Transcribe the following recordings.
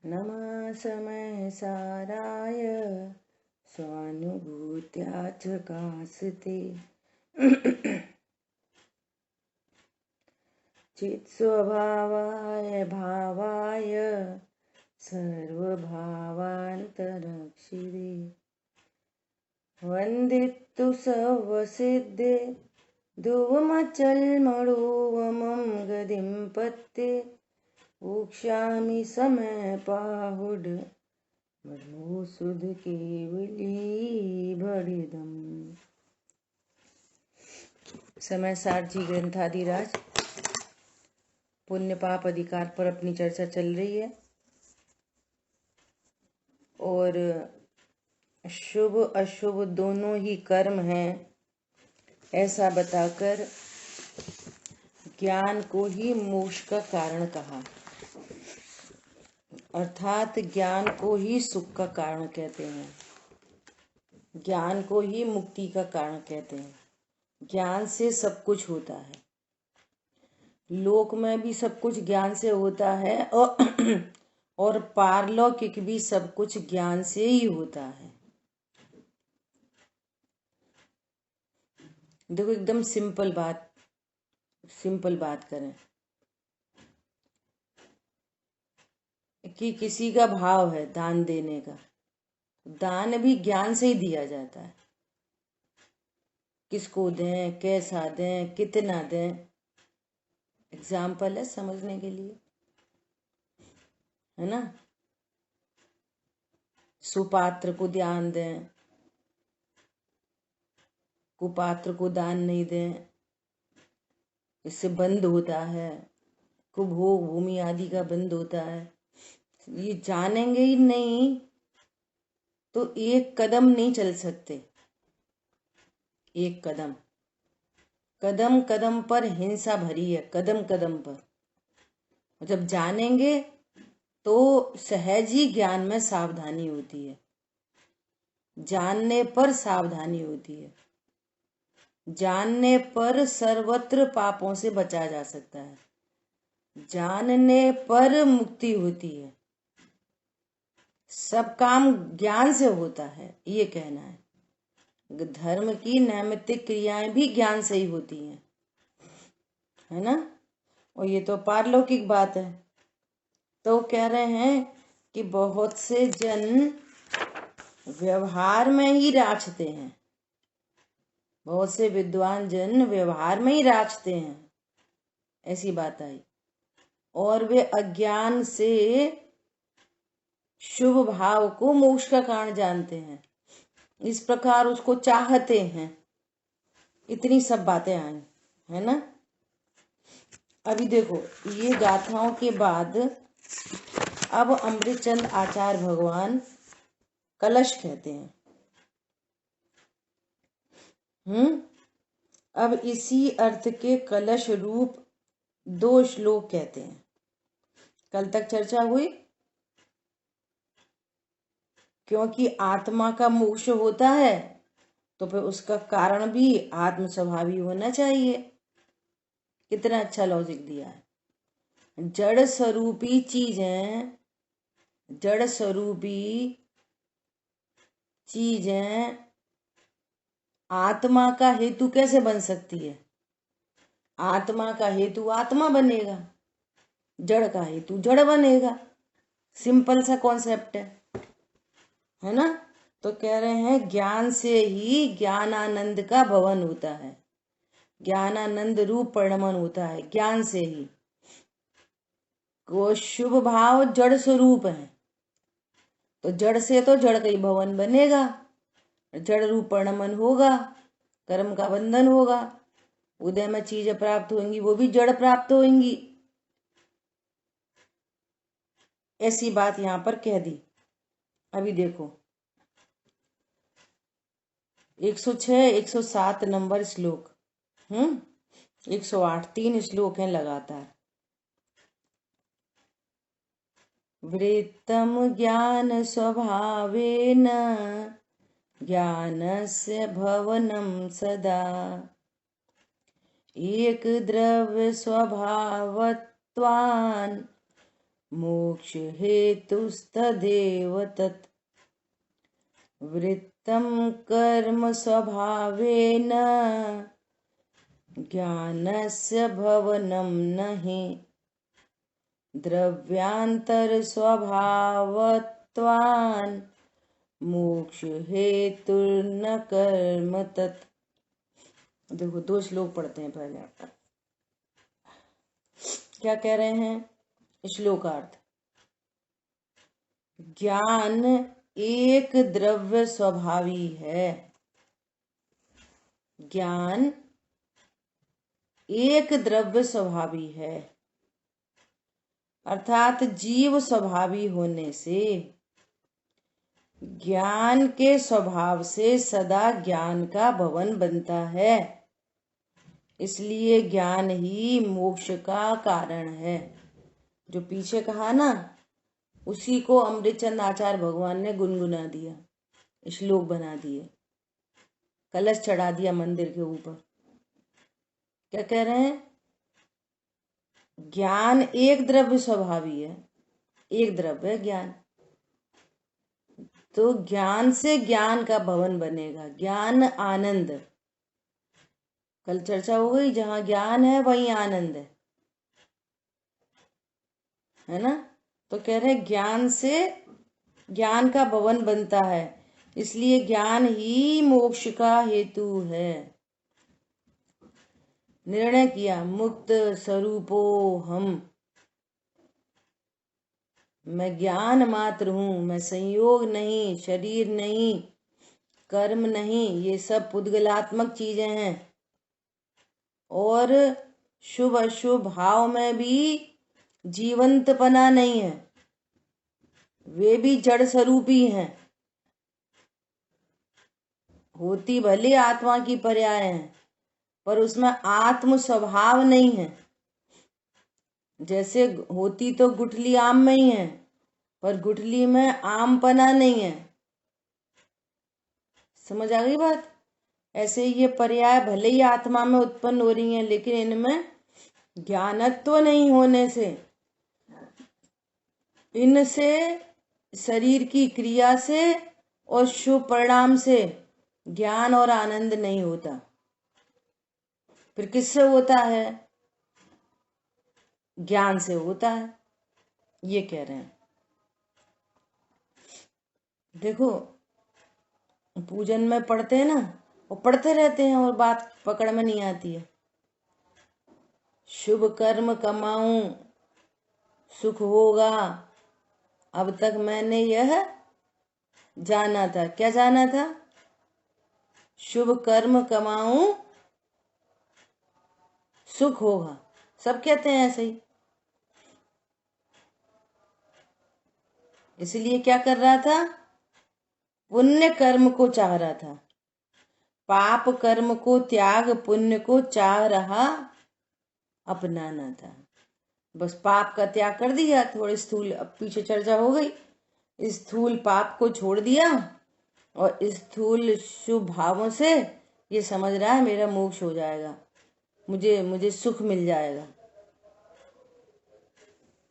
नमः समय साराय स्वानुभूत्या चकासते चित्स्वभावाय भावाय सर्वभावान्तरक्षिरे वन्दितु सर्वसिद्धे ध्रुवमचलमणोवमं गतिं पत्ते वोक्ष्यामि समयपाहुड ब्रह्मोऽसुध केवली भड़िदम्। समय सार जी ग्रंथाधिराज पुण्य पाप अधिकार पर अपनी चर्चा चल रही है और शुभ अशुभ दोनों ही कर्म हैं ऐसा बताकर ज्ञान को ही मोक्ष का कारण कहा, अर्थात ज्ञान को ही सुख का कारण कहते हैं, ज्ञान को ही मुक्ति का कारण कहते हैं। ज्ञान से सब कुछ होता है, लोक में भी सब कुछ ज्ञान से होता है और पारलौकिक भी सब कुछ ज्ञान से ही होता है। देखो एकदम सिंपल बात करें कि किसी का भाव है दान देने का, दान भी ज्ञान से ही दिया जाता है। किसको दें, कैसा दें, कितना दें, एग्जाम्पल है समझने के लिए, है ना। सुपात्र को दान दें, कुपात्र को दान नहीं दें, इससे बंद होता है, कुभोग भूमि आदि का बंद होता है। ये जानेंगे ही नहीं तो एक कदम नहीं चल सकते। एक कदम कदम कदम पर हिंसा भरी है, कदम कदम पर। जब जानेंगे तो सहज ही ज्ञान में सावधानी होती है, जानने पर सावधानी होती है, जानने पर सर्वत्र पापों से बचा जा सकता है, जानने पर मुक्ति होती है। सब काम ज्ञान से होता है, ये कहना है। धर्म की नैमित्तिक क्रियाएं भी ज्ञान से ही होती हैं, है ना। और ये तो पारलौकिक बात है। तो कह रहे हैं कि बहुत से जन व्यवहार में ही राचते हैं, बहुत से विद्वान जन व्यवहार में ही राचते हैं, ऐसी बात आई। और वे अज्ञान से शुभ भाव को मोक्ष का कारण जानते हैं, इस प्रकार उसको चाहते हैं। इतनी सब बातें आई, है ना। अभी देखो ये गाथाओं के बाद अब अमृतचंद आचार्य भगवान कलश कहते हैं। अब इसी अर्थ के कलश रूप 2 श्लोक कहते हैं। कल तक चर्चा हुई, क्योंकि आत्मा का मोक्ष होता है तो फिर उसका कारण भी आत्म स्वभावी होना चाहिए। कितना अच्छा लॉजिक दिया है। जड़ स्वरूपी चीजें, जड़ स्वरूपी चीजें आत्मा का हेतु कैसे बन सकती है? आत्मा का हेतु आत्मा बनेगा, जड़ का हेतु जड़ बनेगा। सिंपल सा कॉन्सेप्ट है ना। तो कह रहे हैं ज्ञान से ही ज्ञानानंद का भवन होता है, ज्ञानानंद रूप परिणमन होता है ज्ञान से ही। वो शुभ भाव जड़ स्वरूप है, तो जड़ से तो जड़ का ही भवन बनेगा, जड़ रूप परिणमन होगा, कर्म का बंधन होगा, उदय में चीजें प्राप्त होंगी वो भी जड़ प्राप्त होंगी। ऐसी बात यहां पर कह दी। अभी देखो 106 107 नंबर श्लोक, 108 3 श्लोक हैं लगातार। वृत्तम ज्ञान स्वभावेन ज्ञानस्य भवनं सदा एक द्रव्य स्वभावत्वान् मोक्ष हेतुस्तदेव तत् वृत्तं कर्म स्वभावेन ज्ञानस्य भवनं नहि द्रव्यांतर स्वभावत्वान् मोक्ष हेतुर्न कर्म तत्। देखो 2 श्लोक पढ़ते हैं। पहले क्या कह रहे हैं? श्लोकार्थ। ज्ञान एक द्रव्य स्वभावी है। ज्ञान एक द्रव्य स्वभावी है, अर्थात जीव स्वभावी होने से ज्ञान के स्वभाव से सदा ज्ञान का भवन बनता है। इसलिए ज्ञान ही मोक्ष का कारण है। जो पीछे कहा ना, उसी को अमृतचंद आचार्य भगवान ने गुनगुना दिया, श्लोक बना दिए, कलश चढ़ा दिया मंदिर के ऊपर। क्या कह रहे हैं? ज्ञान एक द्रव्य स्वभावी है, एक द्रव्य है ज्ञान। तो ज्ञान से ज्ञान का भवन बनेगा। ज्ञान आनंद, कल चर्चा हो गई, जहां ज्ञान है वहीं आनंद है ना। तो कह रहे ज्ञान से ज्ञान का भवन बनता है, इसलिए ज्ञान ही मोक्ष का हेतु है। निर्णय किया मुक्त स्वरूपो हम, मैं ज्ञान मात्र हूं, मैं संयोग नहीं, शरीर नहीं, कर्म नहीं, ये सब पुद्गलात्मक चीजें हैं। और शुभ अशुभ भाव में भी जीवंतपना नहीं है, वे भी जड़ स्वरूपी हैं। होती भले आत्मा की पर्याय हैं, पर उसमें आत्म स्वभाव नहीं है। जैसे होती तो गुठली आम में ही है, पर गुठली में आमपना नहीं है। समझ आ गई बात? ऐसे ये पर्याय भले ही आत्मा में उत्पन्न हो रही हैं, लेकिन इनमें ज्ञानत्व नहीं होने से इनसे शरीर की क्रिया से और शुभ परिणाम से ज्ञान और आनंद नहीं होता। फिर किससे होता है? ज्ञान से होता है, ये कह रहे हैं। देखो पूजन में पढ़ते हैं ना, वो पढ़ते रहते हैं और बात पकड़ में नहीं आती है। शुभ कर्म कमाऊं सुख होगा, अब तक मैंने यह जाना था। क्या जाना था? शुभ कर्म कमाऊं सुख होगा। सब कहते हैं ऐसे ही। इसलिए क्या कर रहा था? पुण्य कर्म को चाह रहा था, पाप कर्म को त्याग पुण्य को चाह रहा, अपनाना था। बस पाप का त्याग कर दिया, थोड़ी स्थूल, अब पीछे चर्चा हो गई, स्थूल पाप को छोड़ दिया और स्थूल शुभ भावों से ये समझ रहा है मेरा मोक्ष हो जाएगा, मुझे सुख मिल जाएगा।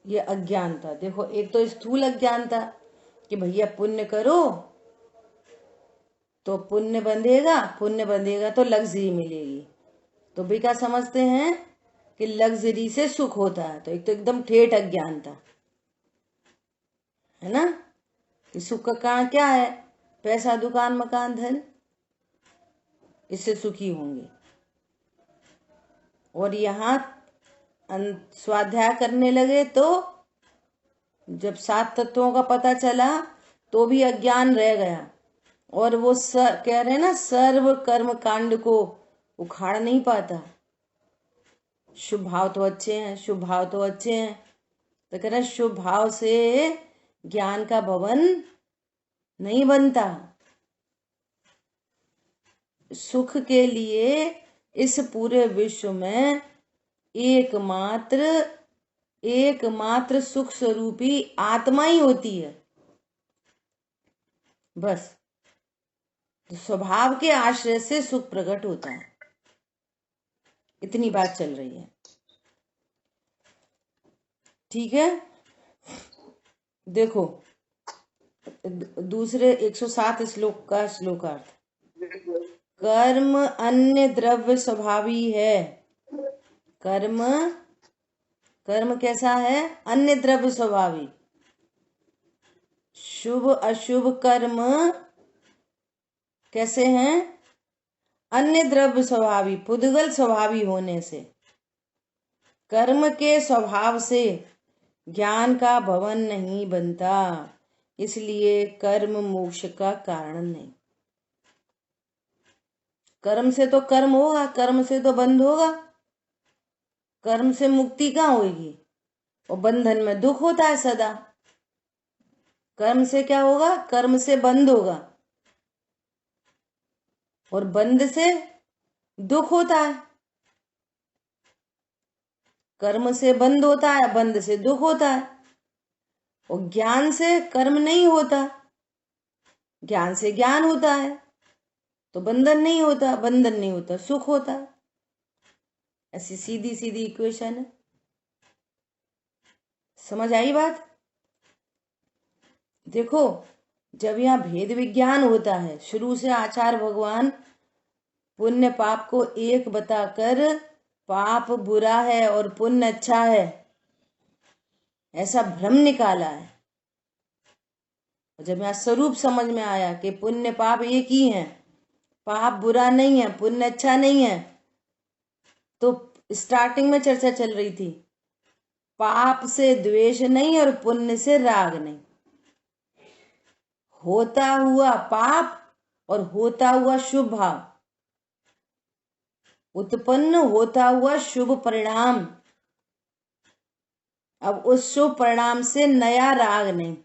ये अज्ञानता। देखो एक तो स्थूल अज्ञानता कि भैया पुण्य करो तो पुण्य बंधेगा तो लग्जरी मिलेगी। तो भी क्या समझते हैं कि लग्जरी से सुख होता है। तो एक तो एकदम ठेठ अज्ञानता है ना, कि सुख का कारण क्या है? पैसा दुकान मकान धन, इससे सुखी होंगे। और यहाँ स्वाध्याय करने लगे तो जब 7 तत्वों का पता चला तो भी अज्ञान रह गया। और वो कह रहे हैं ना, सर्व कर्म कांड को उखाड़ नहीं पाता। शुभ भाव तो अच्छे हैं, शुभ भाव तो अच्छे हैं, तो कह रहे शुभ भाव से ज्ञान का भवन नहीं बनता। सुख के लिए इस पूरे विश्व में एकमात्र सुख स्वरूपी आत्मा ही होती है। बस स्वभाव के आश्रय से सुख प्रकट होता है। इतनी बात चल रही है, ठीक है। देखो दूसरे 107 श्लोक का श्लोकार्थ। कर्म अन्य द्रव्य स्वभावी है। कर्म कर्म कैसा है? अन्य द्रव्य स्वभावी। शुभ अशुभ कर्म कैसे हैं? अन्य द्रव्य स्वभावी, पुद्गल स्वभावी होने से। कर्म के स्वभाव से ज्ञान का भवन नहीं बनता, इसलिए कर्म मोक्ष का कारण नहीं। कर्म से तो कर्म होगा, कर्म से तो बंध होगा। कर्म से मुक्ति कहाँ होगी? और बंधन में दुख होता है सदा। कर्म से क्या होगा? कर्म से बंध होगा और बंध से दुख होता है। कर्म से बंध होता है, बंध से दुख होता है। और ज्ञान से कर्म नहीं होता, ज्ञान से ज्ञान होता है, तो बंधन नहीं होता, बंधन नहीं होता सुख होता है। ऐसी सीधी सीधी इक्वेशन है। समझ आई बात? देखो जब यहाँ भेद विज्ञान होता है, शुरू से आचार्य भगवान पुण्य पाप को एक बताकर पाप बुरा है और पुण्य अच्छा है ऐसा भ्रम निकाला है। जब यहाँ स्वरूप समझ में आया कि पुण्य पाप एक ही है, पाप बुरा नहीं है, पुण्य अच्छा नहीं है, तो स्टार्टिंग में चर्चा चल रही थी पाप से द्वेष नहीं और पुण्य से राग नहीं। होता हुआ पाप और होता हुआ शुभ भाव, उत्पन्न होता हुआ शुभ परिणाम, अब उस शुभ परिणाम से नया राग नहीं।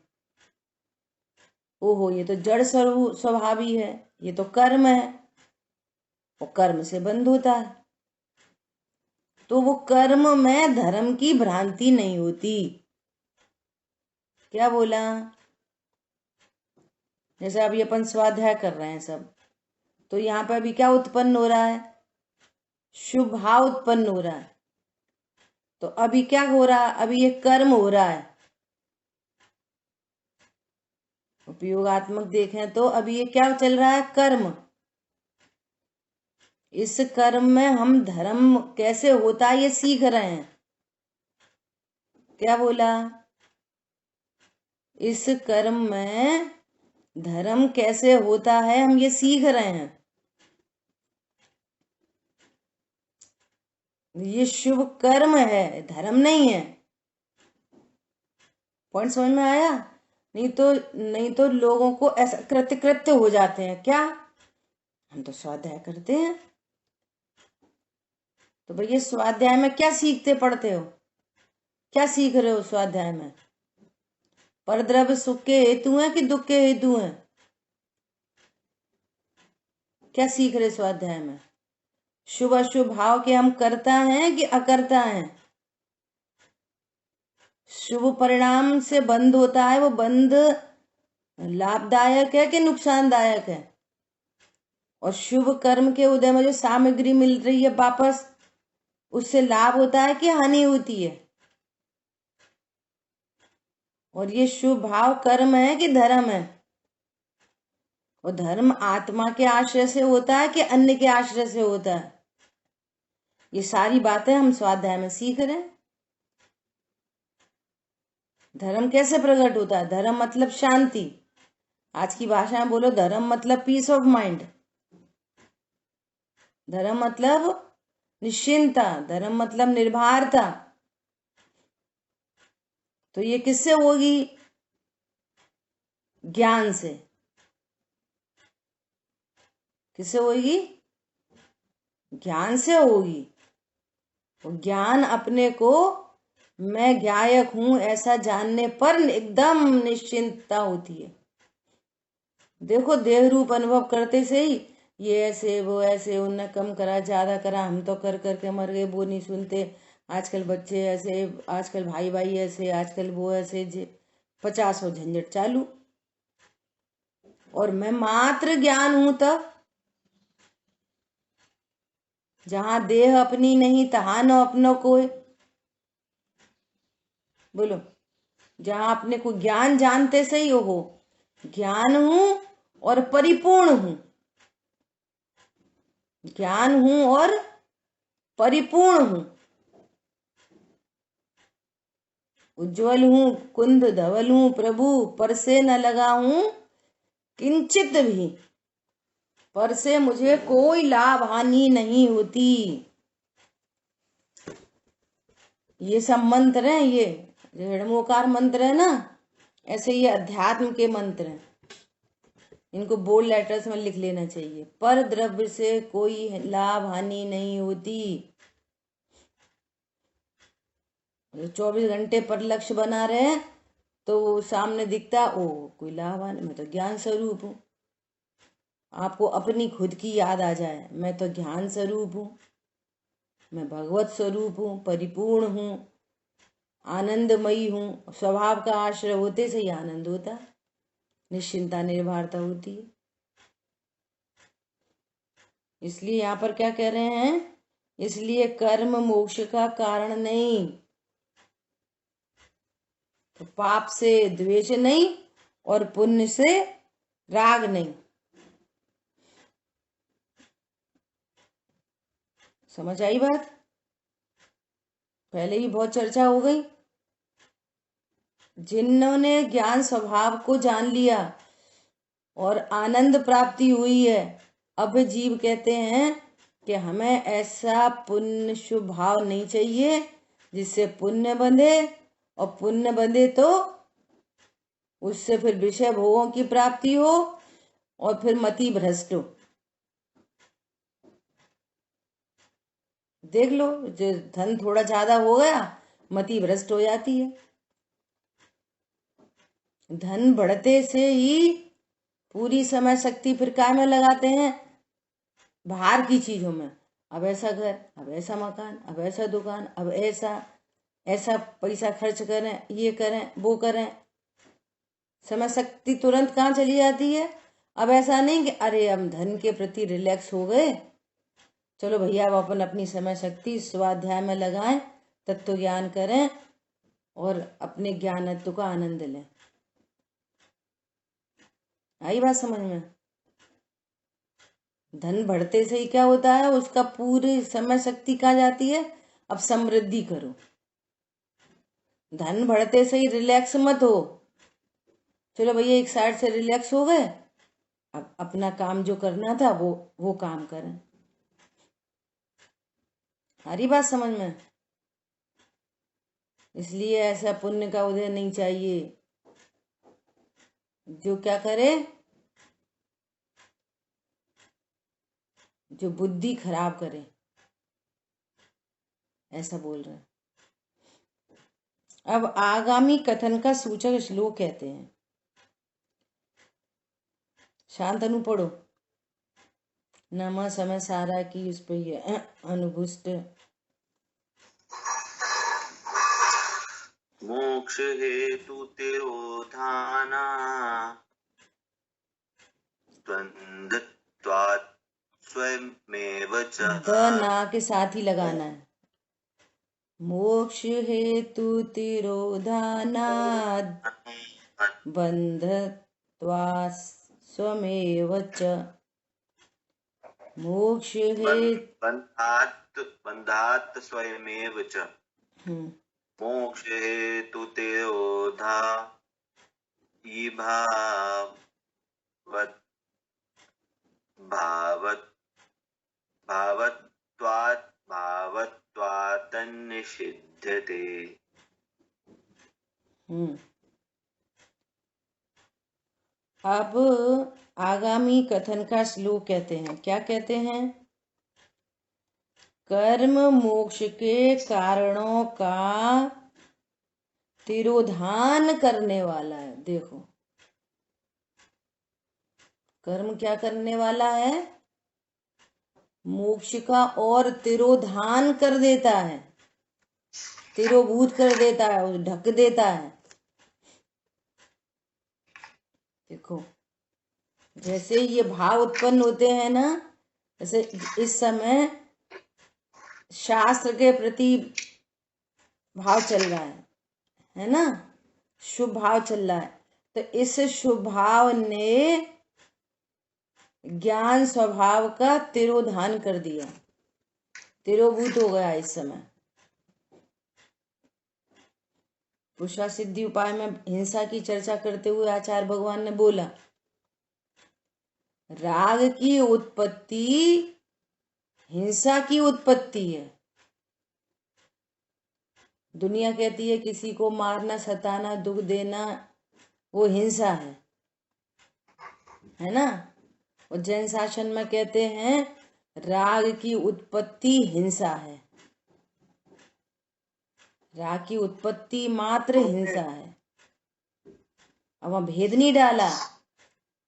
ओहो ये तो जड़ स्वभावी है, ये तो कर्म है और कर्म से बंध होता है, तो वो कर्म में धर्म की भ्रांति नहीं होती। क्या बोला? जैसे अभी अपन स्वाध्याय कर रहे हैं सब, तो यहाँ पर अभी क्या उत्पन्न हो रहा है? शुभ भाव उत्पन्न हो रहा है। तो अभी क्या हो रहा है? अभी ये कर्म हो रहा है। उपयोगात्मक देखें तो अभी ये क्या चल रहा है? कर्म। इस कर्म में हम धर्म कैसे होता है ये सीख रहे हैं। क्या बोला? इस कर्म में धर्म कैसे होता है हम ये सीख रहे हैं। ये शुभ कर्म है, धर्म नहीं है। पॉइंट समझ में आया? नहीं तो लोगों को ऐसा कृत्य कृत्य हो जाते हैं। क्या? हम तो स्वाध्याय करते हैं, तो भैया स्वाध्याय में क्या सीखते पढ़ते हो? क्या सीख रहे हो स्वाध्याय में? परद्रव्य सुख के हेतु हैं कि दुख के हेतु हैं? क्या सीख रहे स्वाध्याय में? शुभ अशुभ भाव के हम करता हैं कि अकर्ता हैं? शुभ परिणाम से बंध होता है, वो बंध लाभदायक है कि नुकसानदायक है? और शुभ कर्म के उदय में जो सामग्री मिल रही है वापस, उससे लाभ होता है कि हानि होती है? और ये शुभ भाव कर्म है कि धर्म है? और धर्म आत्मा के आश्रय से होता है कि अन्य के आश्रय से होता है? ये सारी बातें हम स्वाध्याय में सीख रहे हैं। धर्म कैसे प्रकट होता है? धर्म मतलब शांति। आज की भाषा में बोलो, धर्म मतलब पीस ऑफ माइंड, धर्म मतलब निश्चिंता, धर्म मतलब निर्भरता। तो ये किससे होगी? ज्ञान से। किससे होगी? ज्ञान से होगी। ज्ञान अपने को मैं ज्ञायक हूं ऐसा जानने पर एकदम निश्चिंतता होती है। देखो देह रूप अनुभव करते से ही ये ऐसे वो ऐसे, उनने कम करा ज्यादा करा, हम तो कर करके मर गए, वो नहीं सुनते, आजकल बच्चे ऐसे, आजकल भाई भाई ऐसे, आजकल वो ऐसे, 50 झंझट चालू। और मैं मात्र ज्ञान हूं तब, जहां देह अपनी नहीं तहां न अपनो कोई। बोलो जहां अपने को ज्ञान जानते से ही हो, ज्ञान हूं और परिपूर्ण हूं, ज्ञान हूं और परिपूर्ण हूं, उज्जवल हूं, कुंद धवल हूं, प्रभु पर से न लगा हूं किंचित भी, पर से मुझे कोई लाभ हानि नहीं होती। ये सब मंत्र हैं, ये ऋणमोकार मंत्र है ना, ऐसे ये अध्यात्म के मंत्र हैं, इनको बोल्ड लेटर्स में लिख लेना चाहिए। पर द्रव्य से कोई लाभ हानि नहीं होती। 24 घंटे पर लक्ष्य बना रहे हैं तो सामने दिखता ओ कोई लाभ हानि, मैं तो ज्ञान स्वरूप हूँ। आपको अपनी खुद की याद आ जाए, मैं तो ज्ञान स्वरूप हूँ, मैं भगवत स्वरूप हूँ, परिपूर्ण हूँ, आनंदमयी हूँ। स्वभाव का आश्रय होते से ही आनंद होता, निश्चिंता निर्भरता होती है। इसलिए यहाँ पर क्या कह रहे हैं, इसलिए कर्म मोक्ष का कारण नहीं, तो पाप से द्वेष नहीं और पुण्य से राग नहीं। समझ आई बात? पहले ही बहुत चर्चा हो गई। जिन्होंने ज्ञान स्वभाव को जान लिया और आनंद प्राप्ति हुई है, अब जीव कहते हैं कि हमें ऐसा पुण्य शुभ भाव नहीं चाहिए जिससे पुण्य बंधे, और पुण्य बंधे तो उससे फिर विषय भोगों की प्राप्ति हो और फिर मति भ्रष्ट हो। देख लो, जो धन थोड़ा ज्यादा हो गया मति भ्रष्ट हो जाती है। धन बढ़ते से ही पूरी समय शक्ति फिर काय में लगाते हैं, बाहर की चीजों में। अब ऐसा घर, अब ऐसा मकान, अब ऐसा दुकान, अब ऐसा ऐसा पैसा खर्च करें, ये करें वो करें, समय शक्ति तुरंत कहाँ चली जाती है। अब ऐसा नहीं कि अरे हम धन के प्रति रिलैक्स हो गए, चलो भैया अब अपन अपनी समय शक्ति स्वाध्याय में लगाएं, तत्व ज्ञान करें और अपने ज्ञानत्व का आनंद लें। आई बात समझ में? धन बढ़ते से ही क्या होता है, उसका पूरी समय शक्ति कहाँ जाती है, अब समृद्धि करो। धन बढ़ते से ही रिलैक्स मत हो, चलो भैया एक साइड से रिलैक्स हो गए, अब अपना काम जो करना था वो काम करें। हरी बात समझ में? इसलिए ऐसा पुण्य का उदय नहीं चाहिए जो क्या करे, जो बुद्धि खराब करे, ऐसा बोल रहे हैं। अब आगामी कथन का सूचक श्लोक कहते हैं। शांतनु पढ़ो। नमः समय सारा की उस पर ये अनुभुष्ट। मोक्ष हेतु तिरोधाना द्वन्द्वात् स्वयमेव च। द ना के साथ ही लगाना है। मोक्ष हेतु तिरोधानात् बन्धत्वात् स्वयमेव च। मोक्ष बन्धात् स्वयमेव च। मोक्ष हेतु तिरोधा भावत्वात् निषिध्यते। अब आगामी कथन का श्लोक कहते हैं। क्या कहते हैं? कर्म मोक्ष के कारणों का तिरोधान करने वाला है। देखो, कर्म क्या करने वाला है? मोक्ष का और तिरोधान कर देता है, तिरोभूत कर देता है, ढक देता है। देखो, जैसे ये भाव उत्पन्न होते हैं ना, जैसे इस समय शास्त्र के प्रति भाव चल रहा है ना, शुभ भाव चल रहा है, तो इस शुभ भाव ने ज्ञान स्वभाव का तिरोधान कर दिया, तिरोभूत हो गया इस समय। पुरुषा सिद्धि उपाय में हिंसा की चर्चा करते हुए आचार्य भगवान ने बोला, राग की उत्पत्ति हिंसा की उत्पत्ति है। दुनिया कहती है किसी को मारना, सताना, दुख देना वो हिंसा है ना। और जैन शासन में कहते हैं राग की उत्पत्ति हिंसा है, राग की उत्पत्ति मात्र हिंसा है। अब वहां भेद नहीं डाला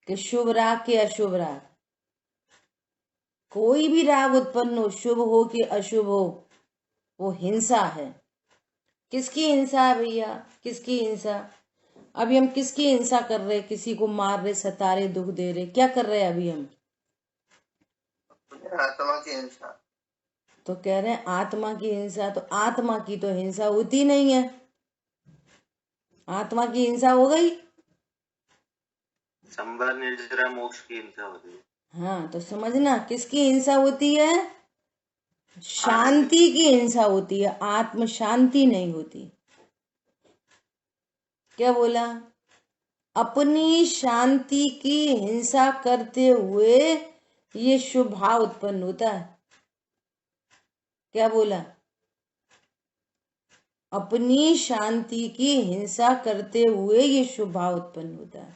कि शुभ राग के अशुभ राग, कोई भी राग उत्पन्न हो, शुभ हो कि अशुभ हो, वो हिंसा है। किसकी हिंसा है भैया, किसकी हिंसा? अभी हम किसकी हिंसा कर रहे? किसी को मार रहे, सता रहे, दुख दे रहे, क्या कर रहे हैं अभी हम? आत्मा की हिंसा। तो कह रहे हैं आत्मा की हिंसा, तो आत्मा की तो हिंसा होती नहीं है। आत्मा की हिंसा हो गई, संवर निर्जरा मोक्ष की हिंसा होती है। हाँ, तो समझना किसकी हिंसा होती है? शांति की हिंसा होती है, आत्म शांति नहीं होती। क्या बोला? अपनी शांति की हिंसा करते हुए ये शुभ भाव उत्पन्न होता है। क्या बोला? अपनी शांति की हिंसा करते हुए ये शुभ भाव उत्पन्न होता है।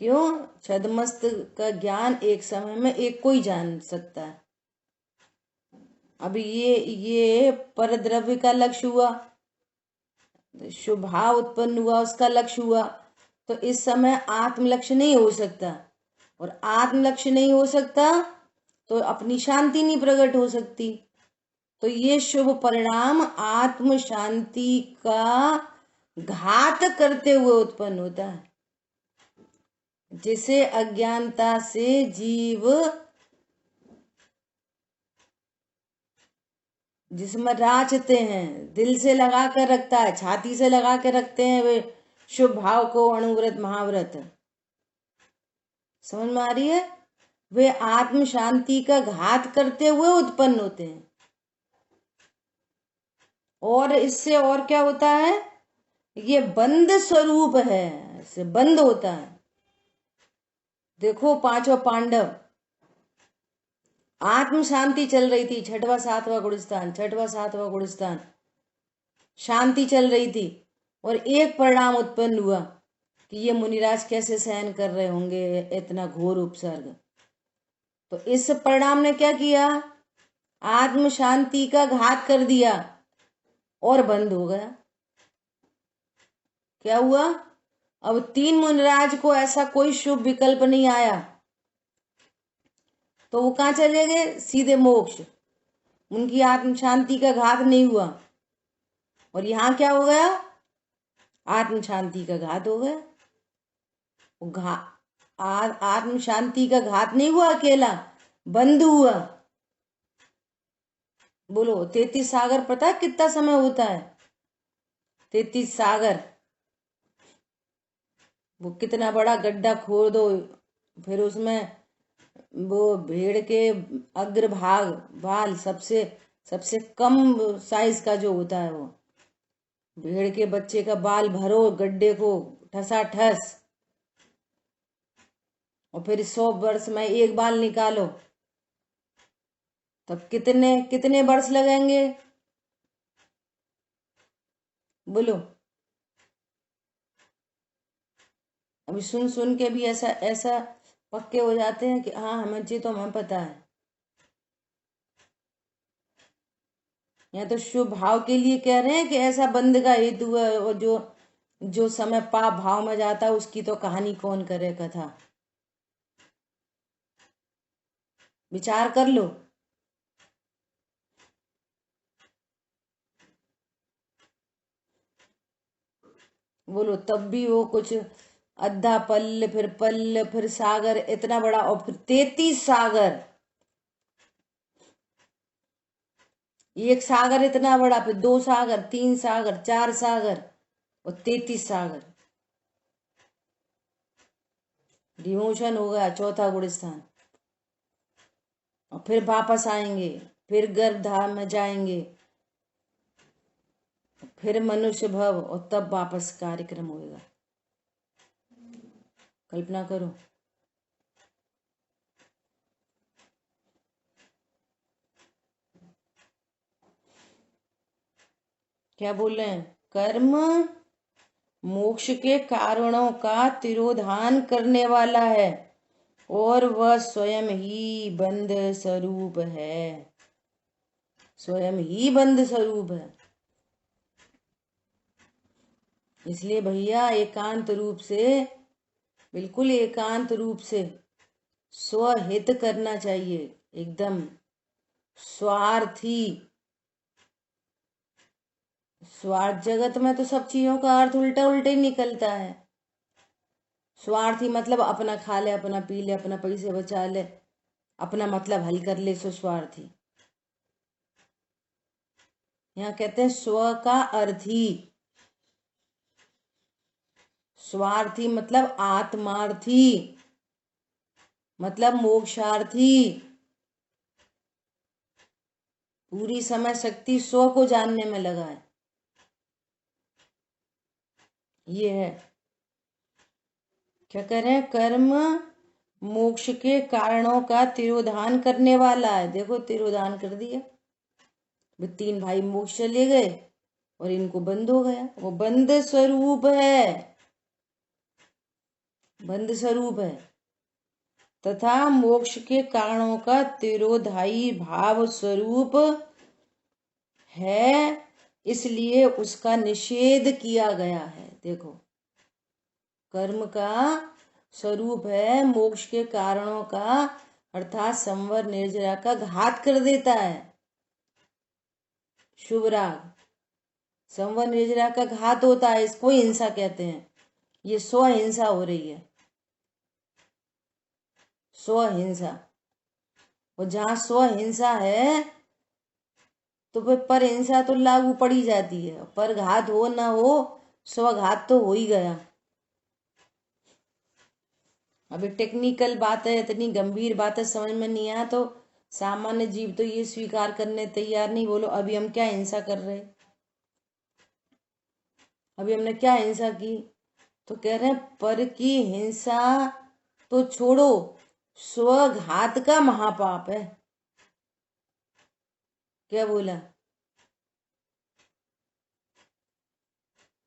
क्यों? छद्मस्त का ज्ञान एक समय में एक को ही जान सकता है। अभी ये परद्रव्य का लक्ष्य हुआ, शुभ भाव उत्पन्न हुआ, उसका लक्ष्य हुआ, तो इस समय आत्म लक्ष्य नहीं हो सकता, और आत्म लक्ष्य नहीं हो सकता तो अपनी शांति नहीं प्रकट हो सकती। तो ये शुभ परिणाम आत्म शांति का घात करते हुए उत्पन्न होता है, जिसे अज्ञानता से जीव जिसमें राचते हैं, दिल से लगा कर रखता है, छाती से लगा के रखते हैं वे शुभ भाव को, अणुव्रत महाव्रत। समझ में आ रही है? वे आत्म शांति का घात करते हुए उत्पन्न होते हैं। और इससे और क्या होता है? ये बंद स्वरूप है, इससे बंद होता है। देखो पांचों पांडव, आत्म शांति चल रही थी, छठवां सातवां गुणस्थान, छठवां सातवां गुणस्थान, शांति चल रही थी, और एक परिणाम उत्पन्न हुआ कि ये मुनिराज कैसे सहन कर रहे होंगे इतना घोर उपसर्ग। तो इस परिणाम ने क्या किया? आत्म शांति का घात कर दिया और बंद हो गया। क्या हुआ? अब तीन मुनिराज को ऐसा कोई शुभ विकल्प नहीं आया, तो वो कहां चले गए? सीधे मोक्ष। उनकी आत्म शांति का घात नहीं हुआ, और यहां क्या हो गया? आत्म शांति का घात हो गया। आत्म शांति का घात नहीं हुआ, अकेला बंद हुआ। बोलो 33 सागर पता है कितना समय होता है? 33 सागर, वो कितना बड़ा गड्ढा खोद दो, फिर उसमें वो भेड़ के अग्रभाग बाल सबसे कम साइज का जो होता है, वो भेड़ के बच्चे का बाल भरो गड्ढे को ठसाठस, और फिर 100 वर्ष में एक बाल निकालो, तब कितने कितने वर्ष लगेंगे? बोलो। अभी सुन सुन के भी ऐसा ऐसा पक्के हो जाते हैं कि हाँ हमें जी, तो हमें पता है। यहाँ तो शुभ भाव के लिए कह रहे हैं कि ऐसा बंद का हेतु है, और जो समय पाप भाव में जाता है उसकी तो कहानी कौन करे कथा। विचार कर लो। बोलो, तब भी वो कुछ अद्धा पल्ल फिर सागर इतना बड़ा, और फिर 33 सागर। एक सागर इतना बड़ा, फिर 2 सागर, 3 सागर, 4 सागर और 33 सागर। डिमोशन हो गया, चौथा गुण स्थान। और फिर वापस आएंगे, फिर गर्भधाम में जाएंगे, फिर मनुष्य भव, और तब वापस कार्यक्रम होएगा। कल्पना करो। क्या बोल रहे हैं? कर्म मोक्ष के कारणों का तिरोधान करने वाला है और वह स्वयं ही बंध स्वरूप है। स्वयं ही बंध स्वरूप है। इसलिए भैया एकांत रूप से, बिल्कुल एकांत रूप से स्वहित करना चाहिए, एकदम स्वार्थी। स्वार्थ जगत में तो सब चीजों का अर्थ उल्टा उल्टा ही निकलता है। स्वार्थी मतलब अपना खा ले, अपना पी ले, अपना पैसे बचा ले, अपना मतलब हल कर ले, सो स्वार्थी। यहाँ कहते हैं स्व का अर्थी। स्वार्थी मतलब आत्मार्थी, मतलब मोक्षार्थी। पूरी समय शक्ति स्व को जानने में लगा है। ये है, क्या कह रहे हैं? कर्म मोक्ष के कारणों का तिरोधान करने वाला है। देखो तिरोधान कर दिया, 3 भाई मोक्ष चले गए और इनको बंद हो गया। वो बंद स्वरूप है, बंद स्वरूप है, तथा मोक्ष के कारणों का तिरोधाई भाव स्वरूप है, इसलिए उसका निषेध किया गया है। देखो, कर्म का स्वरूप है मोक्ष के कारणों का, अर्थात संवर निर्जरा का घात कर देता है। शुभ राग संवर निर्जरा का घात होता है, इसको हिंसा कहते हैं। ये स्वहिंसा हो रही है, स्वहिंसा। और जहां स्वहिंसा है तो फिर पर हिंसा तो लागू पड़ी जाती है। पर घात हो ना हो, स्वघात तो हो ही गया। अभी टेक्निकल बात है, इतनी गंभीर बात है, समझ में नहीं आया तो सामान्य जीव तो ये स्वीकार करने तैयार नहीं। बोलो अभी हम क्या हिंसा कर रहे? अभी हमने क्या हिंसा की? तो कह रहे हैं पर की हिंसा तो छोड़ो, स्वघात का महापाप है। क्या बोला?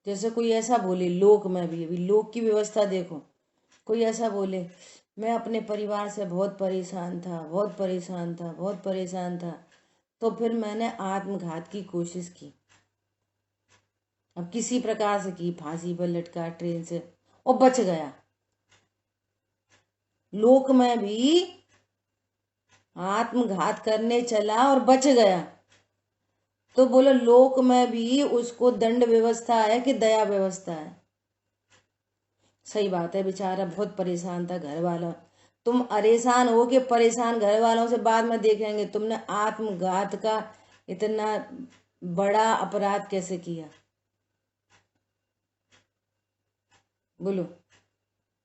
जैसे कोई ऐसा बोले, लोक में भी, अभी लोक की व्यवस्था देखो, कोई ऐसा बोले मैं अपने परिवार से बहुत परेशान था, बहुत परेशान था, बहुत परेशान था, तो फिर मैंने आत्मघात की कोशिश की। अब किसी प्रकार से की, फांसी पर लटका, ट्रेन से, और बच गया। लोक में भी आत्मघात करने चला और बच गया, तो बोलो लोक में भी उसको दंड व्यवस्था है कि दया व्यवस्था है? सही बात है, बेचारा बहुत परेशान था, घर वाला। तुम परेशान हो के परेशान घर वालों से बाद में देखेंगे तुमने आत्मघात का इतना बड़ा अपराध कैसे किया? बोलो।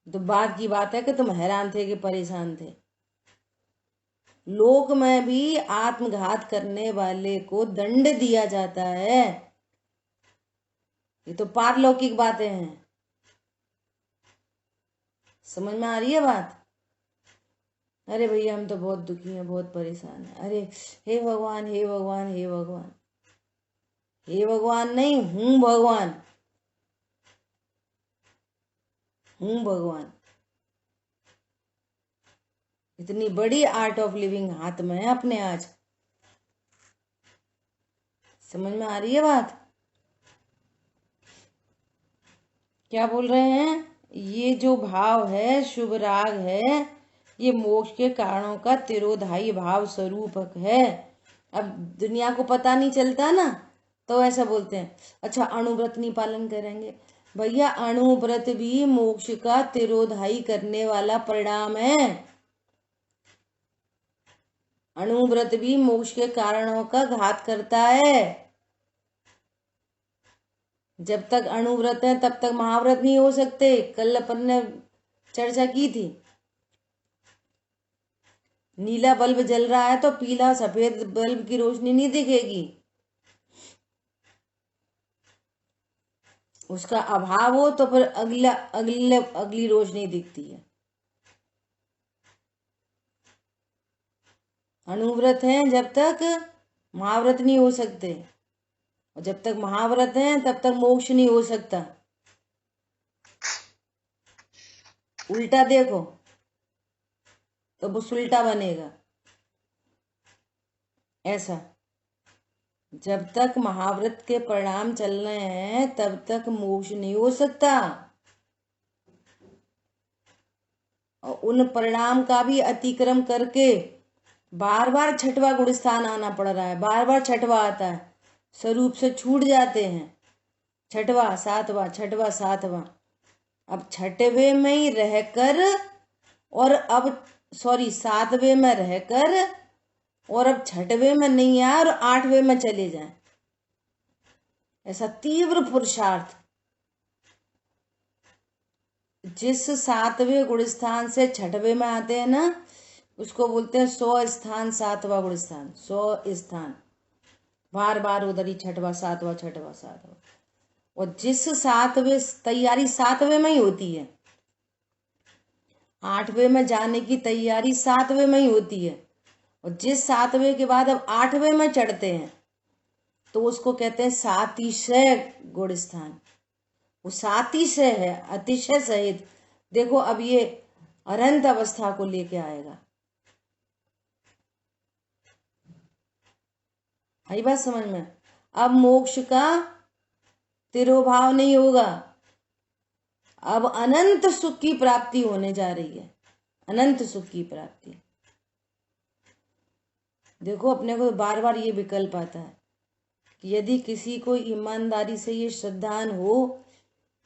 तो बात की बात है कि तुम हैरान थे कि परेशान थे। लोक में भी आत्मघात करने वाले को दंड दिया जाता है। ये तो पारलौकिक बातें हैं। समझ में आ रही है बात? अरे भैया हम तो बहुत दुखी हैं, बहुत परेशान हैं। अरे हे भगवान, हे भगवान, हे भगवान। हे भगवान नहीं, हूं भगवान, हूं भगवान। इतनी बड़ी आर्ट ऑफ लिविंग हाथ में है अपने आज। समझ में आ रही है बात? क्या बोल रहे हैं? ये जो भाव है, शुभ राग है, ये मोक्ष के कारणों का तिरोधाई भाव स्वरूपक है। अब दुनिया को पता नहीं चलता ना, तो ऐसा बोलते हैं अच्छा अणुव्रत नहीं पालन करेंगे। भैया अणुव्रत भी मोक्ष का तिरोधाई करने वाला परिणाम है। अणुव्रत भी मोक्ष के कारणों का घात करता है। जब तक अणुव्रत है तब तक महाव्रत नहीं हो सकते। कल अपन ने चर्चा की थी। नीला बल्ब जल रहा है तो पीला सफेद बल्ब की रोशनी नहीं दिखेगी। उसका अभाव हो तो फिर अगली रोशनी दिखती है। अणुव्रत हैं जब तक महाव्रत नहीं हो सकते, और जब तक महाव्रत हैं तब तक मोक्ष नहीं हो सकता। उल्टा देखो तो वो उल्टा बनेगा। ऐसा जब तक महाव्रत के परिणाम चल रहे हैं तब तक मोक्ष नहीं हो सकता, और उन परिणाम का भी अतिक्रम करके बार बार छठवा गुणस्थान आना पड़ रहा है। बार बार छठवा आता है, स्वरूप से छूट जाते हैं। छठवा सातवां छठवा सातवां, अब छठवें में ही रहकर और अब सातवें में रहकर और अब छठवें में नहीं आए और आठवें में चले जाएं। ऐसा तीव्र पुरुषार्थ। जिस सातवें गुणस्थान से छठवें में आते हैं ना, उसको बोलते हैं 100 स्थान सातवां गुणस्थान। 100 स्थान, बार बार उधर ही छठवा सातवां छठवा सातवां। और जिस सातवें तैयारी सातवें में ही होती है, आठवें में जाने की तैयारी सातवें में ही होती है, और जिस सातवें के बाद अब आठवें में चढ़ते हैं तो उसको कहते हैं सातिशय गुणस्थान। वो सातिशय है, अतिशय सहित। देखो अब ये अनंत अवस्था को लेके आएगा। आई बात समझ में? अब मोक्ष का तिरोभाव नहीं होगा, अब अनंत सुख की प्राप्ति होने जा रही है। अनंत सुख की प्राप्ति। देखो अपने को बार बार ये विकल्प आता है कि यदि किसी को ईमानदारी से ये श्रद्धान हो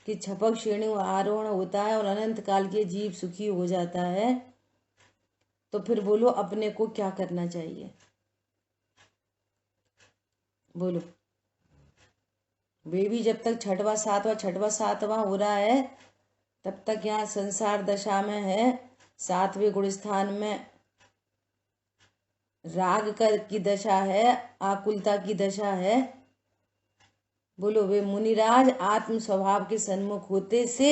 कि छपक श्रेणी आरोहण होता है और अनंत काल के जीव सुखी हो जाता है, तो फिर बोलो अपने को क्या करना चाहिए? बोलो। वे भी जब तक छठवा सातवां हो रहा है तब तक यहाँ संसार दशा में है। सातवें गुणस्थान में राग की दशा है, आकुलता की दशा है। बोलो वे मुनिराज आत्म स्वभाव के सन्मुख होते से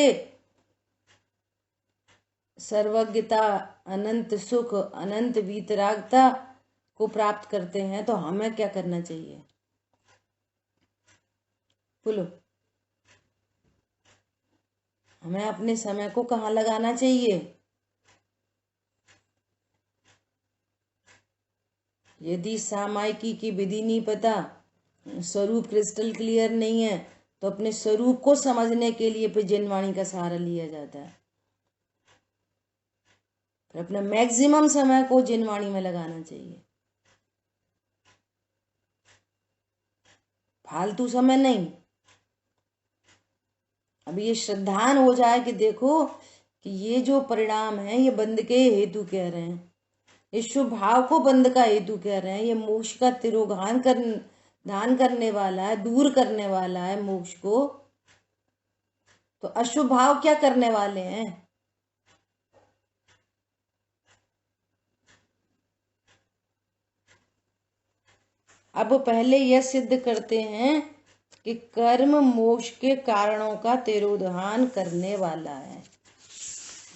सर्वज्ञता, अनंत सुख, अनंत वीतरागता को प्राप्त करते हैं। तो हमें क्या करना चाहिए? बोलो, हमें अपने समय को कहाँ लगाना चाहिए? यदि सामायिकी की विधि नहीं पता, स्वरूप क्रिस्टल क्लियर नहीं है, तो अपने स्वरूप को समझने के लिए फिर जिनवाणी का सहारा लिया जाता है। फिर अपने मैक्सिमम समय को जिनवाणी में लगाना चाहिए, फालतू समय नहीं। अब ये श्रद्धान हो जाए कि देखो कि ये जो परिणाम है ये बंद के हेतु कह रहे हैं, इस शुभ भाव को बंद का हेतु कह रहे हैं, ये मोक्ष का तिरोधान दान करने वाला है, दूर करने वाला है मोक्ष को। तो अशुभ भाव क्या करने वाले हैं? अब पहले यह सिद्ध करते हैं कि कर्म मोक्ष के कारणों का तिरोधान करने वाला है।